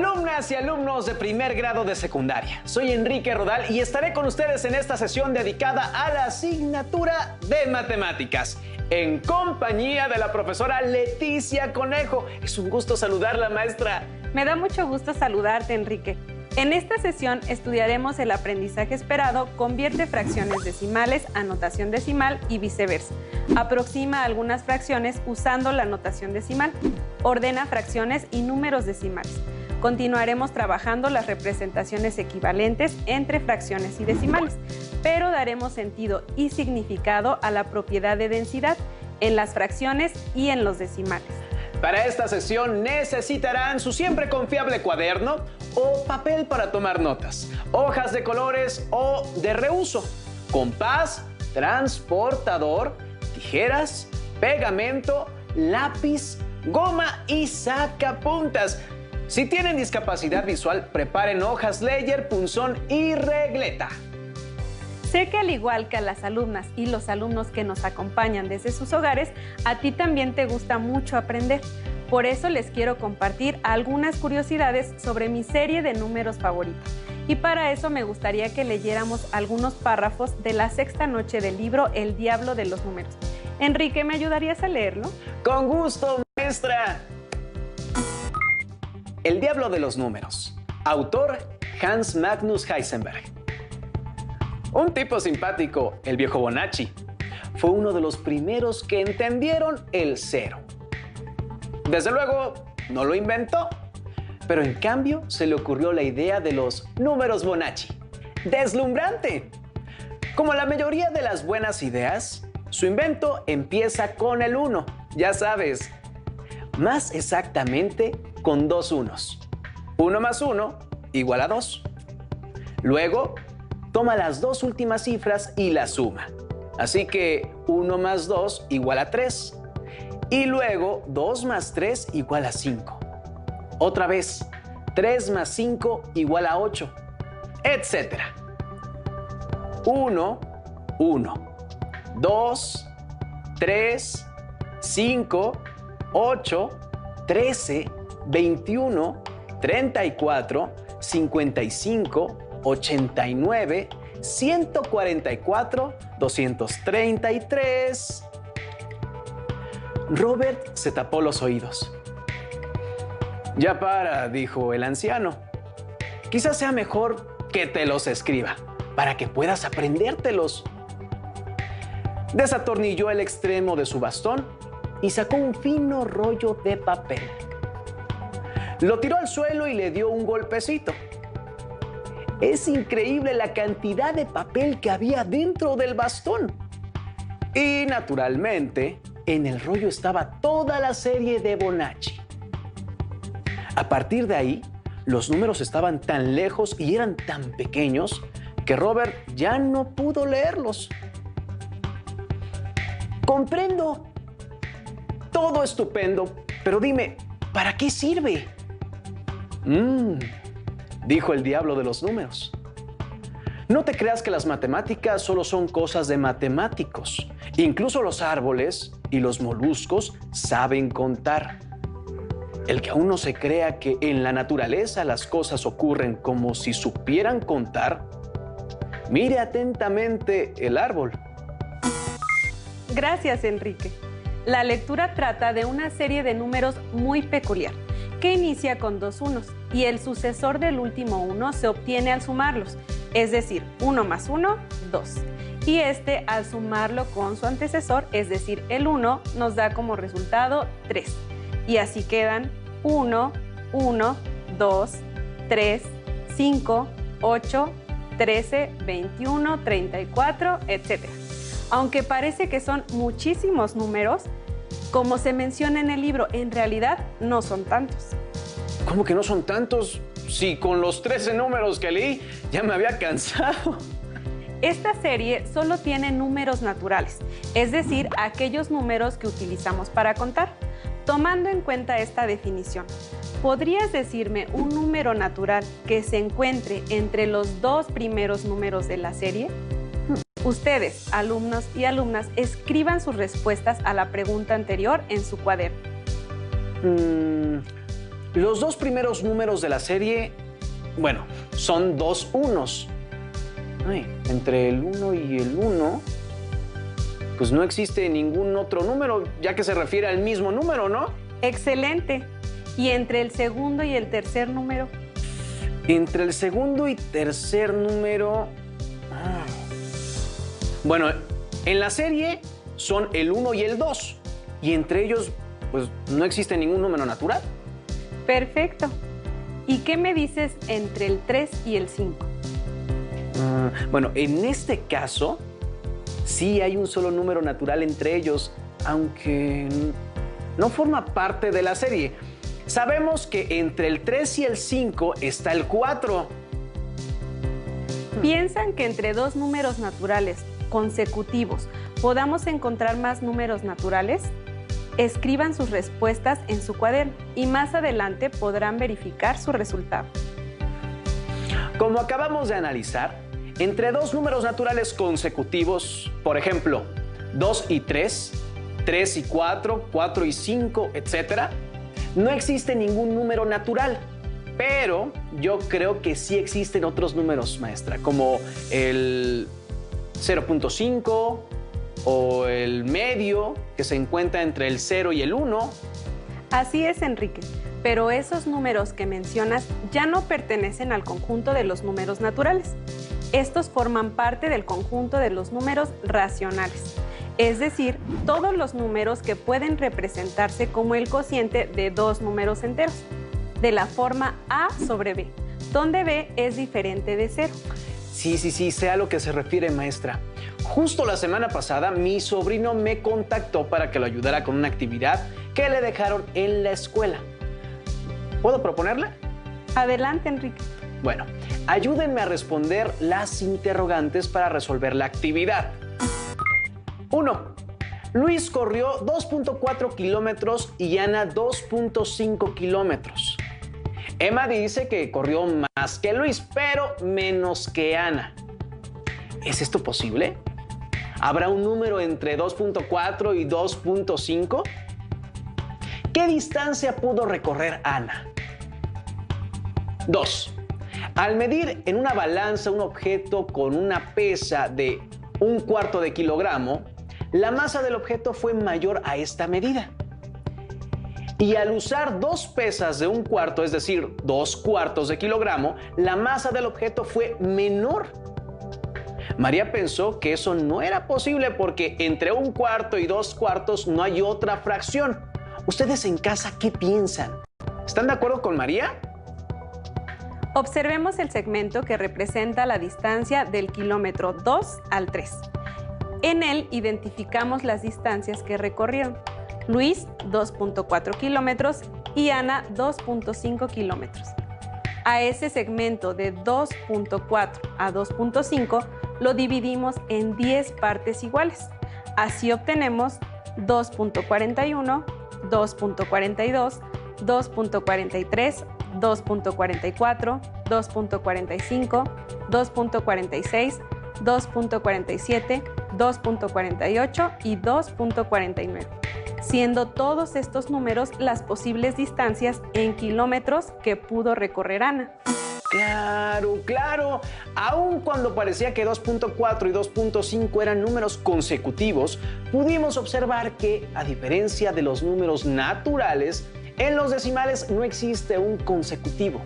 Alumnas y alumnos de primer grado de secundaria, soy Enrique Rodal y estaré con ustedes en esta sesión dedicada a la asignatura de matemáticas, en compañía de la profesora Leticia Conejo. Es un gusto saludarla, maestra. Me da mucho gusto saludarte, Enrique. En esta sesión estudiaremos el aprendizaje esperado, convierte fracciones decimales a notación decimal y viceversa. Aproxima algunas fracciones usando la notación decimal. Ordena fracciones y números decimales. Continuaremos trabajando las representaciones equivalentes entre fracciones y decimales, pero daremos sentido y significado a la propiedad de densidad en las fracciones y en los decimales. Para esta sesión necesitarán su siempre confiable cuaderno o papel para tomar notas, hojas de colores o de reuso, compás, transportador, tijeras, pegamento, lápiz, goma y sacapuntas. Si tienen discapacidad visual, preparen hojas Ledger, punzón y regleta. Sé que al igual que a las alumnas y los alumnos que nos acompañan desde sus hogares, a ti también te gusta mucho aprender. Por eso les quiero compartir algunas curiosidades sobre mi serie de números favorita. Y para eso me gustaría que leyéramos algunos párrafos de la sexta noche del libro El Diablo de los Números. Enrique, ¿me ayudarías a leerlo? Con gusto, maestra. El Diablo de los Números. Autor Hans Magnus Heisenberg. Un tipo simpático, el viejo Bonacci, fue uno de los primeros que entendieron el cero. Desde luego, no lo inventó, pero en cambio se le ocurrió la idea de los números Bonacci. ¡Deslumbrante! Como la mayoría de las buenas ideas, su invento empieza con el 1, ya sabes. Más exactamente con dos unos. 1 más 1 igual a 2. Luego, toma las dos últimas cifras y las suma. Así que 1 más 2 igual a 3. Y luego 2 más 3 igual a 5. Otra vez, 3 más 5 igual a 8, etc. 1, 1, 2, 3, 5, 8, 13, 21, 34, 55, 89, 144, 233... Robert se tapó los oídos. Ya para, dijo el anciano. Quizás sea mejor que te los escriba, para que puedas aprendértelos. Desatornilló el extremo de su bastón y sacó un fino rollo de papel. Lo tiró al suelo y le dio un golpecito. Es increíble la cantidad de papel que había dentro del bastón. Y naturalmente, en el rollo estaba toda la serie de Bonacci. A partir de ahí, los números estaban tan lejos y eran tan pequeños que Robert ya no pudo leerlos. Comprendo. Todo estupendo, pero dime, ¿para qué sirve? Dijo el diablo de los números. No te creas que las matemáticas solo son cosas de matemáticos. Incluso los árboles y los moluscos saben contar. El que aún no se crea que en la naturaleza las cosas ocurren como si supieran contar, mire atentamente el árbol. Gracias, Enrique. La lectura trata de una serie de números muy peculiar, que inicia con dos unos y el sucesor del último uno se obtiene al sumarlos, es decir, 1 más 1, 2. Y este, al sumarlo con su antecesor, es decir, el 1, nos da como resultado 3. Y así quedan 1, 1, 2, 3, 5, 8, 13, 21, 34, etc. Aunque parece que son muchísimos números, como se menciona en el libro, en realidad no son tantos. ¿Cómo que no son tantos? Si con los 13 números que leí ya me había cansado. Esta serie solo tiene números naturales, es decir, aquellos números que utilizamos para contar. Tomando en cuenta esta definición, ¿podrías decirme un número natural que se encuentre entre los dos primeros números de la serie? Ustedes, alumnos y alumnas, escriban sus respuestas a la pregunta anterior en su cuaderno. Los dos primeros números de la serie, bueno, son dos unos. Ay, entre el 1 y el 1, pues no existe ningún otro número, ya que se refiere al mismo número, ¿no? Excelente. ¿Y entre el segundo y el tercer número? Entre el segundo y tercer número... Bueno, en la serie son el 1 y el 2. Y entre ellos, pues no existe ningún número natural. Perfecto. ¿Y qué me dices entre el 3 y el 5? Bueno, en este caso, sí hay un solo número natural entre ellos, aunque no forma parte de la serie. Sabemos que entre el 3 y el 5 está el 4. ¿Piensan que entre dos números naturales consecutivos podamos encontrar más números naturales? Escriban sus respuestas en su cuaderno y más adelante podrán verificar su resultado. Como acabamos de analizar, entre dos números naturales consecutivos, por ejemplo, 2 y 3, 3 y 4, 4 y 5, etc., no existe ningún número natural, pero yo creo que sí existen otros números, maestra, como el 0.5 o el medio, que se encuentra entre el 0 y el 1. Así es, Enrique, pero esos números que mencionas ya no pertenecen al conjunto de los números naturales. Estos forman parte del conjunto de los números racionales, es decir, todos los números que pueden representarse como el cociente de dos números enteros, de la forma A sobre B, donde B es diferente de 0. Sí, sé a lo que se refiere, maestra. Justo la semana pasada, mi sobrino me contactó para que lo ayudara con una actividad que le dejaron en la escuela. ¿Puedo proponerla? Adelante, Enrique. Bueno, ayúdenme a responder las interrogantes para resolver la actividad. 1. Luis corrió 2.4 kilómetros y Ana 2.5 kilómetros. Emma dice que corrió más que Luis, pero menos que Ana. ¿Es esto posible? ¿Habrá un número entre 2.4 y 2.5? ¿Qué distancia pudo recorrer Ana? 2. Al medir en una balanza un objeto con una pesa de 1/4 de kilogramo, la masa del objeto fue mayor a esta medida. Y al usar dos pesas de 1/4, es decir, 2/4 de kilogramo, la masa del objeto fue menor. María pensó que eso no era posible porque entre 1/4 y 2/4 no hay otra fracción. ¿Ustedes en casa qué piensan? ¿Están de acuerdo con María? Observemos el segmento que representa la distancia del kilómetro 2 al 3. En él identificamos las distancias que recorrieron. Luis, 2.4 kilómetros y Ana, 2.5 kilómetros. A ese segmento de 2.4 a 2.5 lo dividimos en 10 partes iguales. Así obtenemos 2.41, 2.42, 2.43, 2.44, 2.45, 2.46, 2.47, 2.48 y 2.49, siendo todos estos números las posibles distancias en kilómetros que pudo recorrer Ana. Claro. Aun cuando parecía que 2.4 y 2.5 eran números consecutivos, pudimos observar que, a diferencia de los números naturales, en los decimales no existe un consecutivo,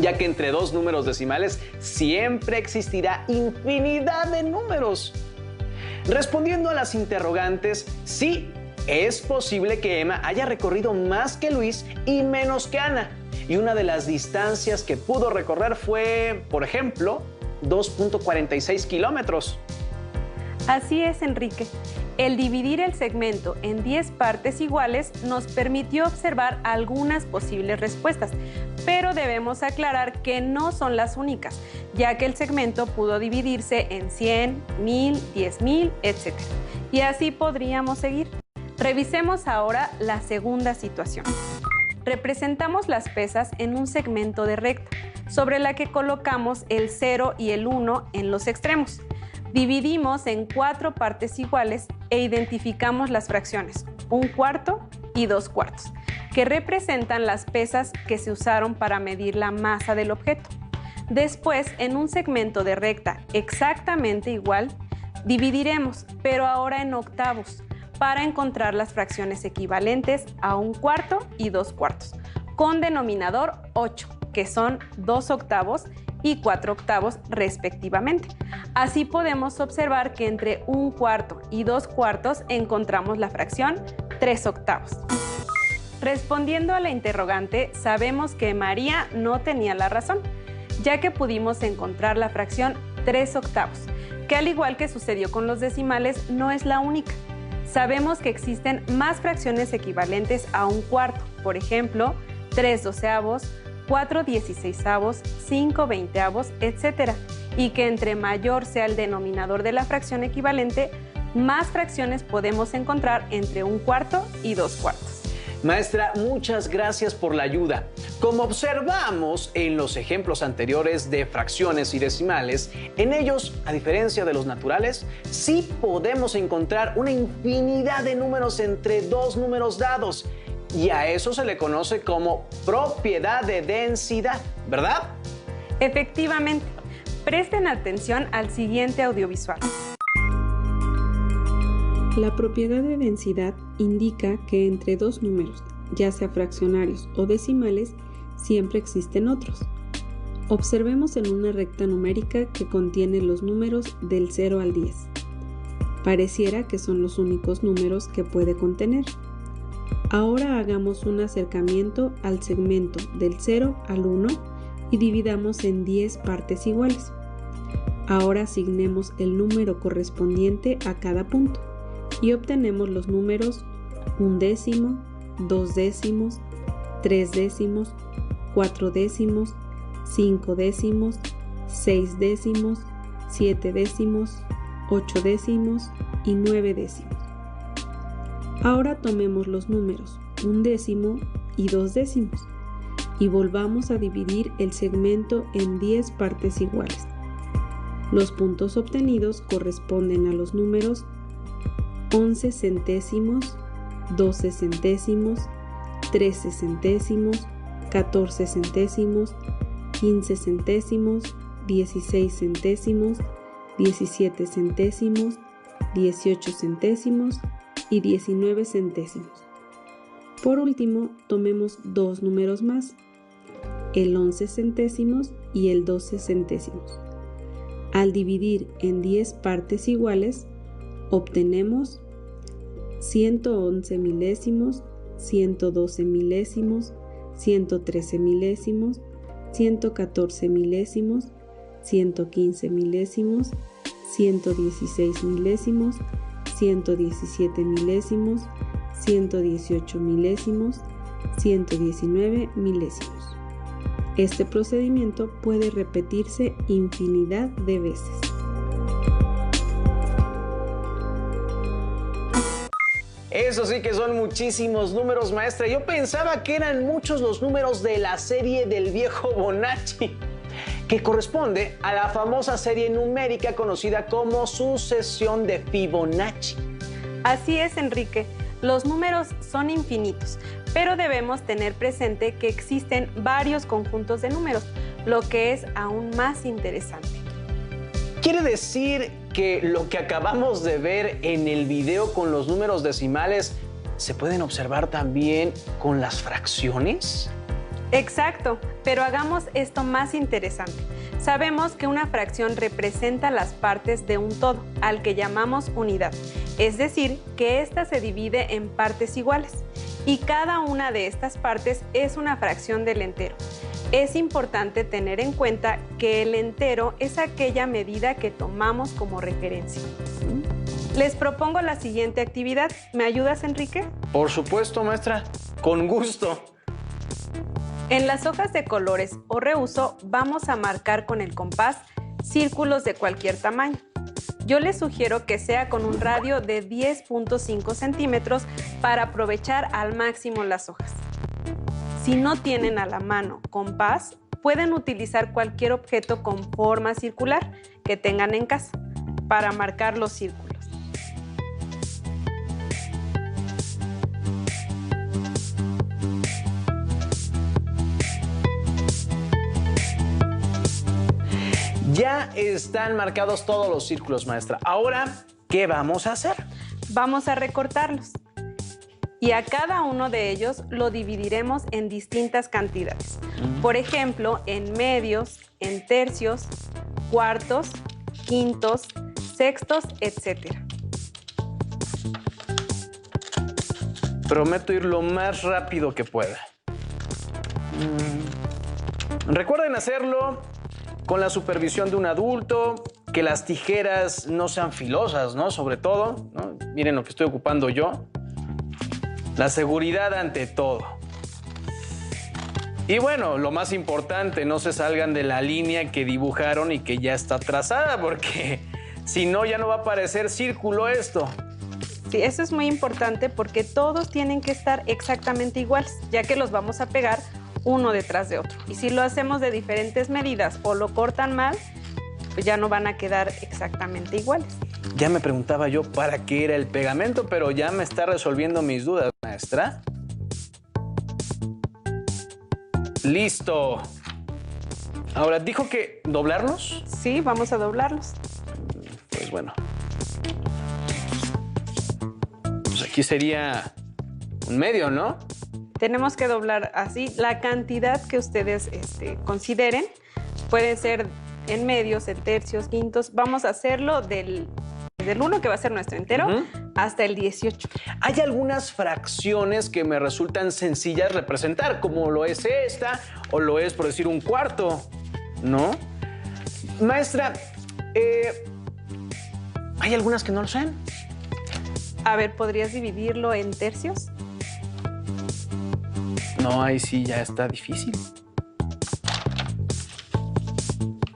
ya que entre dos números decimales siempre existirá infinidad de números. Respondiendo a las interrogantes, sí, es posible que Emma haya recorrido más que Luis y menos que Ana. Y una de las distancias que pudo recorrer fue, por ejemplo, 2.46 kilómetros. Así es, Enrique. El dividir el segmento en 10 partes iguales nos permitió observar algunas posibles respuestas, pero debemos aclarar que no son las únicas, ya que el segmento pudo dividirse en 100, 1000, 10,000, etc. Y así podríamos seguir. Revisemos ahora la segunda situación. Representamos las pesas en un segmento de recta, sobre la que colocamos el 0 y el 1 en los extremos. Dividimos en 4 partes iguales e identificamos las fracciones 1/4 y 2/4, que representan las pesas que se usaron para medir la masa del objeto. Después, en un segmento de recta exactamente igual, dividiremos, pero ahora en octavos, para encontrar las fracciones equivalentes a 1/4 y 2/4, con denominador 8, que son 2 octavos y 4 octavos respectivamente. Así podemos observar que entre 1/4 y 2/4 encontramos la fracción 3 octavos. Respondiendo a la interrogante, sabemos que María no tenía la razón, ya que pudimos encontrar la fracción 3 octavos, que al igual que sucedió con los decimales, no es la única. Sabemos que existen más fracciones equivalentes a 1/4, por ejemplo, 3 doceavos, 4 16avos, 5 20avos, etc. Y que entre mayor sea el denominador de la fracción equivalente, más fracciones podemos encontrar entre 1/4 y 2/4. Maestra, muchas gracias por la ayuda. Como observamos en los ejemplos anteriores de fracciones y decimales, en ellos, a diferencia de los naturales, sí podemos encontrar una infinidad de números entre dos números dados. Y a eso se le conoce como propiedad de densidad, ¿verdad? Efectivamente. Presten atención al siguiente audiovisual. La propiedad de densidad indica que entre dos números, ya sea fraccionarios o decimales, siempre existen otros. Observemos en una recta numérica que contiene los números del 0 al 10. Pareciera que son los únicos números que puede contener. Ahora hagamos un acercamiento al segmento del 0 al 1 y dividamos en 10 partes iguales. Ahora asignemos el número correspondiente a cada punto y obtenemos los números 1 décimo, 2 décimos, 3 décimos, 4 décimos, 5 décimos, 6 décimos, 7 décimos, 8 décimos y 9 décimos. Ahora tomemos los números 1 décimo y 2 décimos y volvamos a dividir el segmento en 10 partes iguales. Los puntos obtenidos corresponden a los números 11 centésimos, 12 centésimos, 13 centésimos, 14 centésimos, 15 centésimos, 16 centésimos, 17 centésimos, 18 centésimos y 19 centésimos. Por último, tomemos dos números más, el 11 centésimos y el 12 centésimos. Al dividir en 10 partes iguales, obtenemos 111 milésimos, 112 milésimos, 113 milésimos, 114 milésimos, 115 milésimos, 116 milésimos, 117 milésimos, 118 milésimos, 119 milésimos. Este procedimiento puede repetirse infinidad de veces. Eso sí que son muchísimos números, maestra. Yo pensaba que eran muchos los números de la serie del viejo Bonacci, que corresponde a la famosa serie numérica conocida como sucesión de Fibonacci. Así es, Enrique. Los números son infinitos, pero debemos tener presente que existen varios conjuntos de números, lo que es aún más interesante. ¿Quiere decir que lo que acabamos de ver en el video con los números decimales se pueden observar también con las fracciones? Exacto, pero hagamos esto más interesante. Sabemos que una fracción representa las partes de un todo, al que llamamos unidad. Es decir, que ésta se divide en partes iguales y cada una de estas partes es una fracción del entero. Es importante tener en cuenta que el entero es aquella medida que tomamos como referencia. Les propongo la siguiente actividad. ¿Me ayudas, Enrique? Por supuesto, maestra. Con gusto. En las hojas de colores o reuso vamos a marcar con el compás círculos de cualquier tamaño. Yo les sugiero que sea con un radio de 10.5 centímetros para aprovechar al máximo las hojas. Si no tienen a la mano compás, pueden utilizar cualquier objeto con forma circular que tengan en casa para marcar los círculos. Ya están marcados todos los círculos, maestra. Ahora, ¿qué vamos a hacer? Vamos a recortarlos. Y a cada uno de ellos lo dividiremos en distintas cantidades. Por ejemplo, en medios, en tercios, cuartos, quintos, sextos, etc. Prometo ir lo más rápido que pueda. Recuerden hacerlo con la supervisión de un adulto, que las tijeras no sean filosas, ¿no? Sobre todo, ¿no? Miren lo que estoy ocupando yo. La seguridad ante todo. Y bueno, lo más importante, no se salgan de la línea que dibujaron y que ya está trazada, porque si no, ya no va a parecer círculo esto. Sí, eso es muy importante porque todos tienen que estar exactamente iguales, ya que los vamos a pegar uno detrás de otro. Y si lo hacemos de diferentes medidas o lo cortan mal, pues ya no van a quedar exactamente iguales. Ya me preguntaba yo para qué era el pegamento, pero ya me está resolviendo mis dudas, maestra. ¡Listo! Ahora, ¿dijo que doblarlos? Sí, vamos a doblarlos. Pues bueno. Pues aquí sería un medio, ¿no? Tenemos que doblar así la cantidad que ustedes consideren. Puede ser en medios, en tercios, quintos. Vamos a hacerlo del 1, que va a ser nuestro entero, hasta el 18. Hay algunas fracciones que me resultan sencillas representar, como lo es esta, o lo es, por decir, un cuarto, ¿no? Maestra, hay algunas que no lo sean. A ver, ¿podrías dividirlo en tercios? No, ahí sí ya está difícil.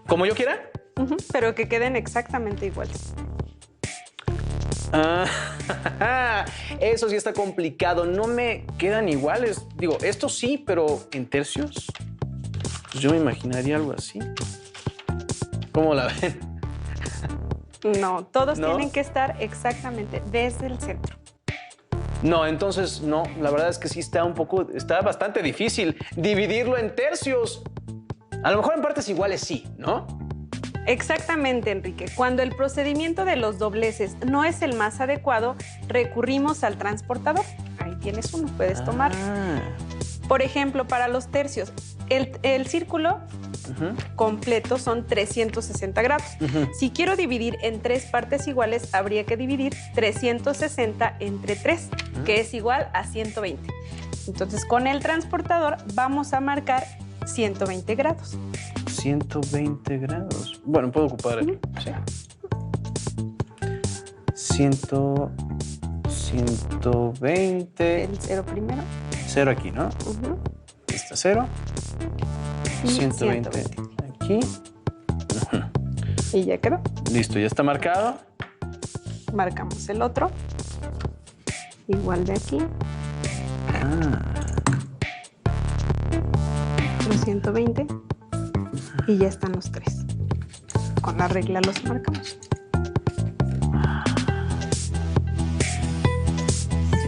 ¿Como yo quiera? Pero que queden exactamente iguales. Eso sí está complicado. No me quedan iguales. Digo, esto sí, pero ¿en tercios? Pues yo me imaginaría algo así. ¿Cómo la ven? No, todos ¿No? tienen que estar exactamente desde el centro. No, entonces no. La verdad es que sí está bastante difícil dividirlo en tercios. A lo mejor en partes iguales sí, ¿no? Exactamente, Enrique. Cuando el procedimiento de los dobleces no es el más adecuado, recurrimos al transportador. Ahí tienes uno, puedes tomar. Por ejemplo, para los tercios, el círculo completo son 360 grados. Si quiero dividir en 3 partes iguales, habría que dividir 360 entre 3, que es igual a 120. Entonces, con el transportador vamos a marcar 120 grados. 120 grados. Bueno, puedo ocupar el... Sí. 120. El 0 primero. 0 aquí, ¿no? Está 0. Y 120 aquí. Y ya quedó. Listo, ya está marcado. Marcamos el otro. Igual de aquí. Los 120. Y ya están los 3. Con la regla los marcamos.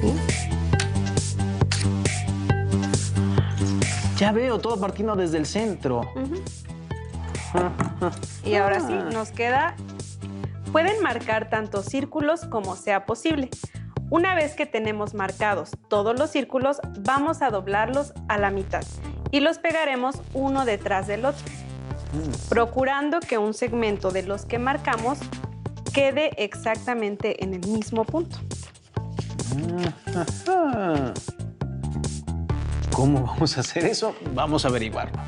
¿Sí? Ya veo, todo partiendo desde el centro. Y ahora sí, nos queda... Pueden marcar tanto círculos como sea posible. Una vez que tenemos marcados todos los círculos, vamos a doblarlos a la mitad y los pegaremos uno detrás del otro, procurando que un segmento de los que marcamos quede exactamente en el mismo punto. ¿Cómo vamos a hacer eso? Vamos a averiguarlo.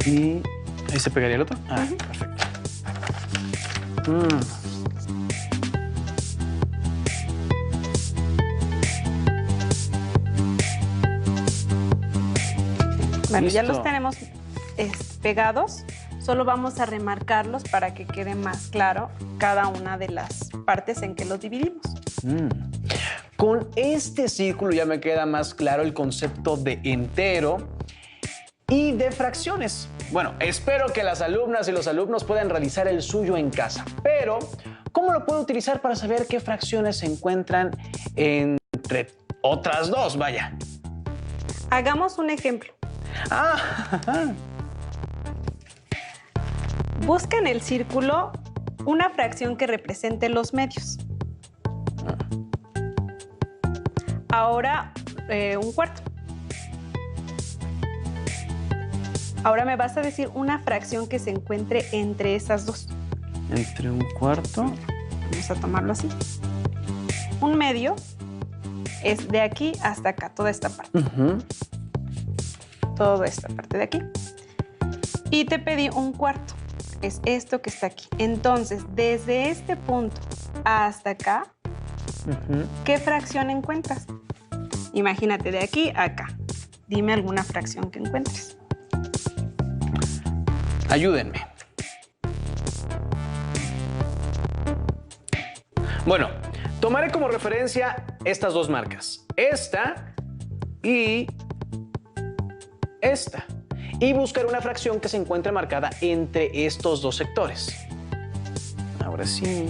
Y ahí se pegaría el otro. Perfecto. Bueno, ya Listo. los tenemos pegados. Solo vamos a remarcarlos para que quede más claro cada una de las partes en que los dividimos. Con este círculo ya me queda más claro el concepto de entero y de fracciones. Bueno, espero que las alumnas y los alumnos puedan realizar el suyo en casa, pero ¿cómo lo puedo utilizar para saber qué fracciones se encuentran entre otras dos? Vaya. Hagamos un ejemplo. Ah, Busca en el círculo una fracción que represente los medios. Ahora un cuarto. Ahora me vas a decir una fracción que se encuentre entre esas dos. entre un cuarto. Vamos a tomarlo así. Un medio es de aquí hasta acá, toda esta parte. Toda esta parte de aquí. Y te pedí un cuarto. Es esto que está aquí. Entonces, desde este punto hasta acá, ¿qué fracción encuentras? Imagínate, de aquí a acá. Dime alguna fracción que encuentres. Ayúdenme. Bueno, tomaré como referencia estas dos marcas. Esta y esta. Y buscar una fracción que se encuentre marcada entre estos dos sectores. Ahora sí.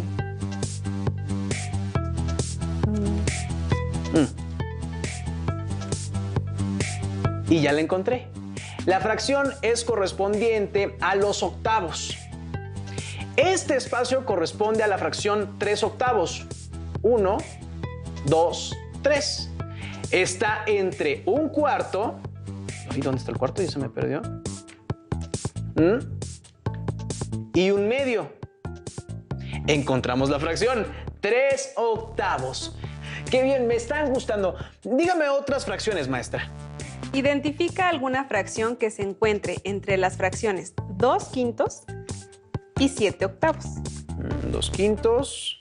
Y ya la encontré. La fracción es correspondiente a los octavos. Este espacio corresponde a la fracción 3 octavos. 1, 2, 3. Está entre un cuarto. Ay, ¿dónde está el cuarto? Ya se me perdió. Y un medio. Encontramos la fracción 3 octavos. ¡Qué bien! Me están gustando. Dígame otras fracciones, maestra. Identifica alguna fracción que se encuentre entre las fracciones 2 quintos y 7 octavos. 2 quintos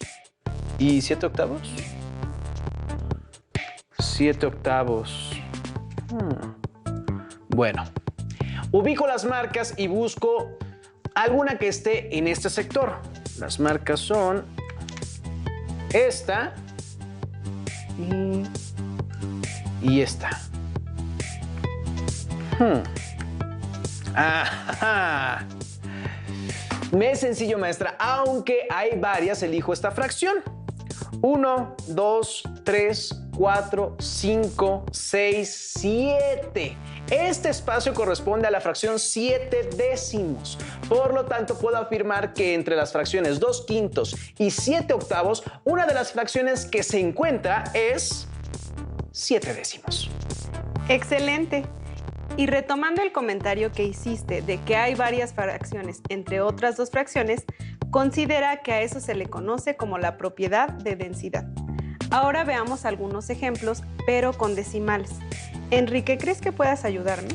y 7 octavos. 7 octavos. Bueno, ubico las marcas y busco alguna que esté en este sector. Las marcas son esta y esta. Ajá. Me es sencillo, maestra. Aunque hay varias, elijo esta fracción. 1, 2, 3, 4, 5, 6, 7. Este espacio corresponde a la fracción 7 décimos. Por lo tanto, puedo afirmar que entre las fracciones 2 quintos y 7 octavos, una de las fracciones que se encuentra es 7 décimos. ¡Excelente! Y retomando el comentario que hiciste de que hay varias fracciones entre otras dos fracciones, considera que a eso se le conoce como la propiedad de densidad. Ahora veamos algunos ejemplos, pero con decimales. Enrique, ¿crees que puedas ayudarme?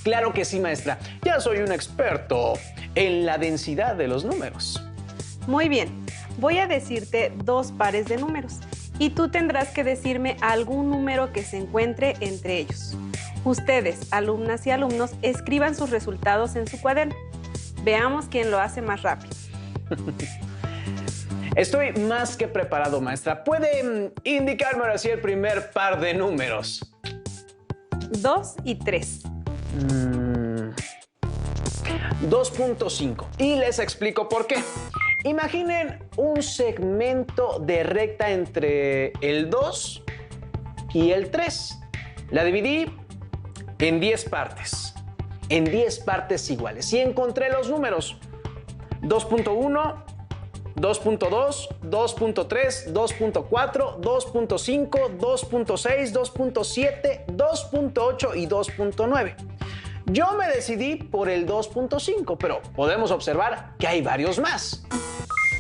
Claro que sí, maestra. Ya soy un experto en la densidad de los números. Muy bien. Voy a decirte 2 pares de números y tú tendrás que decirme algún número que se encuentre entre ellos. Ustedes, alumnas y alumnos, escriban sus resultados en su cuaderno. Veamos quién lo hace más rápido. Estoy más que preparado, maestra. ¿Puede indicarme ahora sí el primer par de números? 2 y 3. 2.5. Y les explico por qué. Imaginen un segmento de recta entre el 2 y el 3. La dividí en 10 partes. En 10 partes iguales. Y encontré los números. 2.1, 2.2, 2.3, 2.4, 2.5, 2.6, 2.7, 2.8 y 2.9. Yo me decidí por el 2.5, pero podemos observar que hay varios más.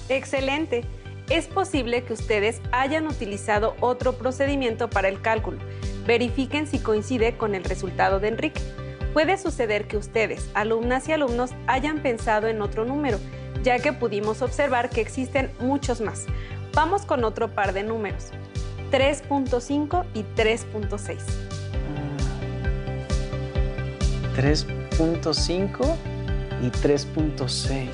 Excelente. Es posible que ustedes hayan utilizado otro procedimiento para el cálculo. Verifiquen si coincide con el resultado de Enrique. Puede suceder que ustedes, alumnas y alumnos, hayan pensado en otro número, ya que pudimos observar que existen muchos más. Vamos con otro par de números, 3.5 y 3.6. 3.5 y 3.6.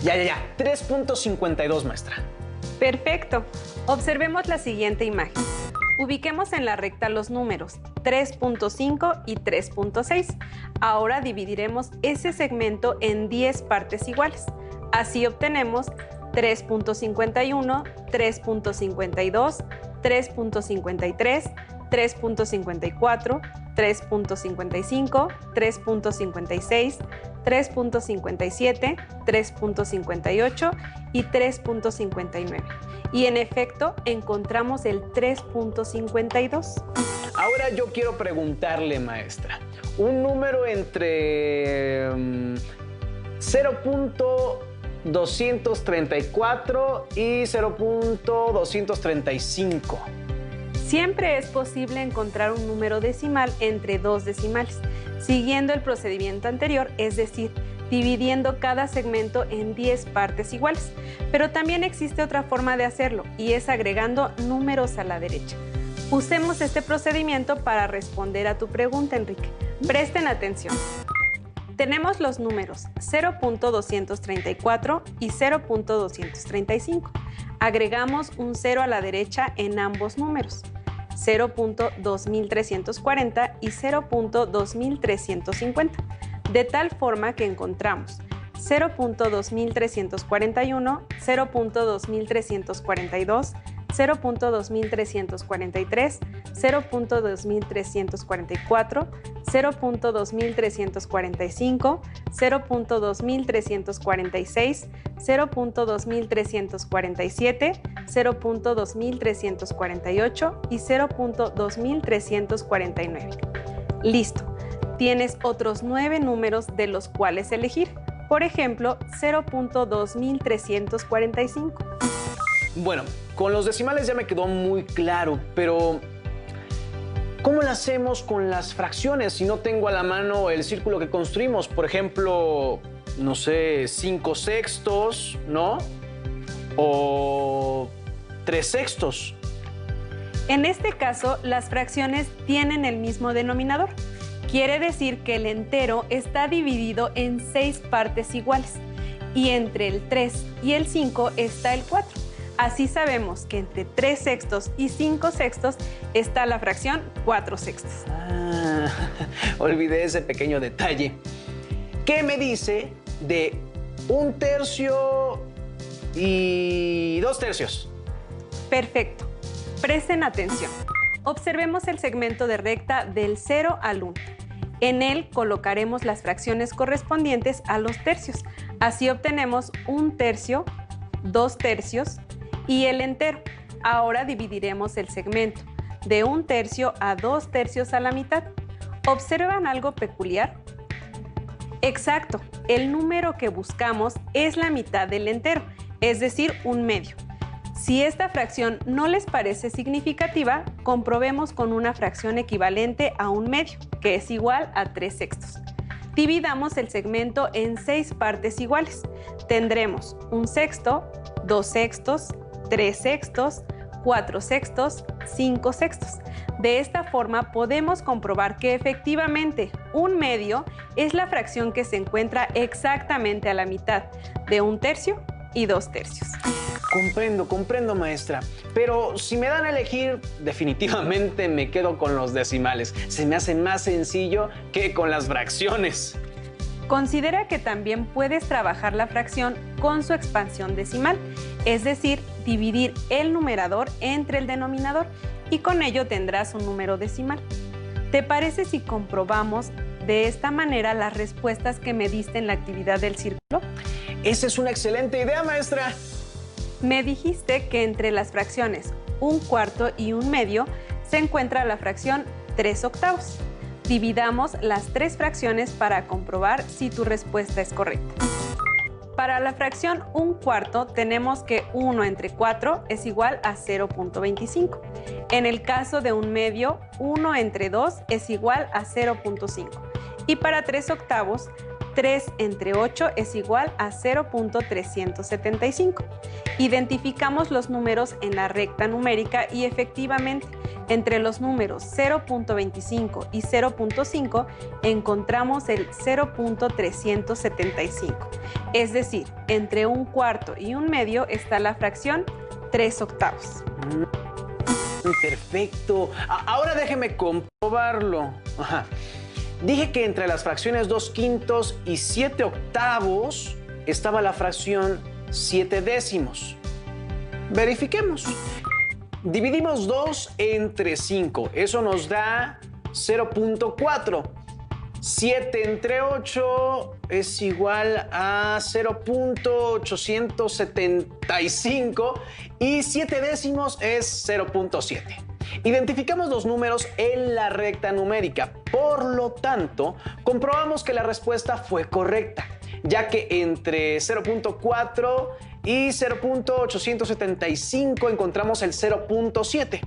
Ya. 3.52, maestra. Perfecto. Observemos la siguiente imagen. Ubiquemos en la recta los números 3.5 y 3.6. Ahora dividiremos ese segmento en 10 partes iguales. Así obtenemos 3.51, 3.52, 3.53, 3.54, 3.55, 3.56, 3.57, 3.58 y 3.59. Y en efecto, encontramos el 3.52. Ahora yo quiero preguntarle, maestra, un número entre 0.234 y 0.235. Siempre es posible encontrar un número decimal entre dos decimales, siguiendo el procedimiento anterior, es decir, dividiendo cada segmento en 10 partes iguales. Pero también existe otra forma de hacerlo, y es agregando números a la derecha. Usemos este procedimiento para responder a tu pregunta, Enrique. Presten atención. Tenemos los números 0.234 y 0.235. Agregamos un 0 a la derecha en ambos números, 0.2340 y 0.2350, de tal forma que encontramos 0.2341, 0.2342, 0.2343, 0.2344, 0.2345, 0.2346, 0.2347, 0.2348 y 0.2349. Listo. Tienes otros 9 números de los cuales elegir. Por ejemplo, 0.2345. Bueno, con los decimales ya me quedó muy claro, pero ¿cómo lo hacemos con las fracciones si no tengo a la mano el círculo que construimos? Por ejemplo, no sé, 5 sextos, ¿no? O 3 sextos. En este caso, las fracciones tienen el mismo denominador. Quiere decir que el entero está dividido en 6 partes iguales y entre el 3 y el 5 está el 4. Así sabemos que entre 3 sextos y 5 sextos está la fracción 4 sextos. Olvidé ese pequeño detalle. ¿Qué me dice de 1 tercio y 2 tercios? Perfecto. Presten atención. Observemos el segmento de recta del 0 al 1. En él colocaremos las fracciones correspondientes a los tercios. Así obtenemos 1 tercio, 2 tercios y el entero. Ahora dividiremos el segmento de 1 tercio a 2 tercios a la mitad. ¿Observan algo peculiar? Exacto, el número que buscamos es la mitad del entero, es decir, 1/2. Si esta fracción no les parece significativa, comprobemos con una fracción equivalente a 1/2, que es igual a 3 sextos. Dividamos el segmento en 6 partes iguales. Tendremos 1 sexto, 2 sextos, 3 sextos, 4 sextos, 5 sextos. De esta forma podemos comprobar que efectivamente 1/2 es la fracción que se encuentra exactamente a la mitad de 1 tercio y 2 tercios. Comprendo, maestra. Pero si me dan a elegir, definitivamente me quedo con los decimales. Se me hace más sencillo que con las fracciones. Considera que también puedes trabajar la fracción con su expansión decimal, es decir, dividir el numerador entre el denominador y con ello tendrás un número decimal. ¿Te parece si comprobamos de esta manera las respuestas que me diste en la actividad del círculo? Esa es una excelente idea, maestra. Me dijiste que entre las fracciones 1/4 y 1/2 se encuentra la fracción 3 octavos. Dividamos las 3 fracciones para comprobar si tu respuesta es correcta. Para la fracción 1/4 tenemos que 1 entre 4 es igual a 0.25. En el caso de 1/2, 1 entre 2 es igual a 0.5. Y para 3 octavos, 3 entre 8 es igual a 0.375. Identificamos los números en la recta numérica y efectivamente, entre los números 0.25 y 0.5 encontramos el 0.375. Es decir, entre 1/4 y 1/2 está la fracción 3 octavos. Perfecto. Ahora déjeme comprobarlo. Ajá. Dije que entre las fracciones 2/5 y 7/8 estaba la fracción 7 décimos. Verifiquemos. Dividimos 2 entre 5. Eso nos da 0.4. 7 entre 8 es igual a 0.875 y 7 décimos es 0.7. Identificamos los números en la recta numérica. Por lo tanto, comprobamos que la respuesta fue correcta, ya que entre 0.4 y 0.875 encontramos el 0.7.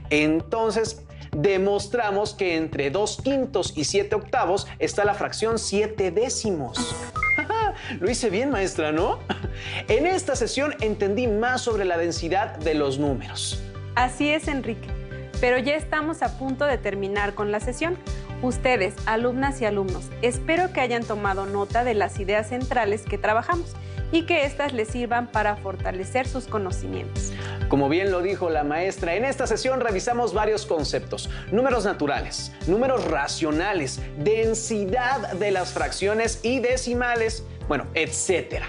Entonces, demostramos que entre 2/5 y 7/8 está la fracción 7 décimos. Lo hice bien, maestra, ¿no? En esta sesión entendí más sobre la densidad de los números. Así es, Enrique. Pero ya estamos a punto de terminar con la sesión. Ustedes, alumnas y alumnos, espero que hayan tomado nota de las ideas centrales que trabajamos y que éstas les sirvan para fortalecer sus conocimientos. Como bien lo dijo la maestra, en esta sesión revisamos varios conceptos: números naturales, números racionales, densidad de las fracciones y decimales, bueno, etcétera.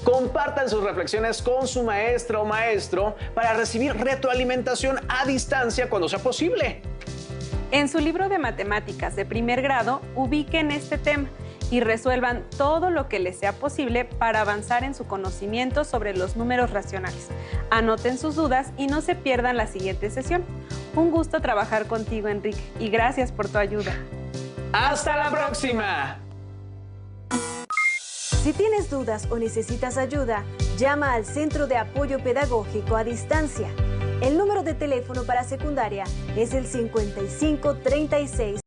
Compartan sus reflexiones con su maestra o maestro para recibir retroalimentación a distancia cuando sea posible. En su libro de matemáticas de primer grado, ubiquen este tema y resuelvan todo lo que les sea posible para avanzar en su conocimiento sobre los números racionales. Anoten sus dudas y no se pierdan la siguiente sesión. Un gusto trabajar contigo, Enrique, y gracias por tu ayuda. ¡Hasta la próxima! Si tienes dudas o necesitas ayuda, llama al Centro de Apoyo Pedagógico a Distancia. El número de teléfono para secundaria es el 5536.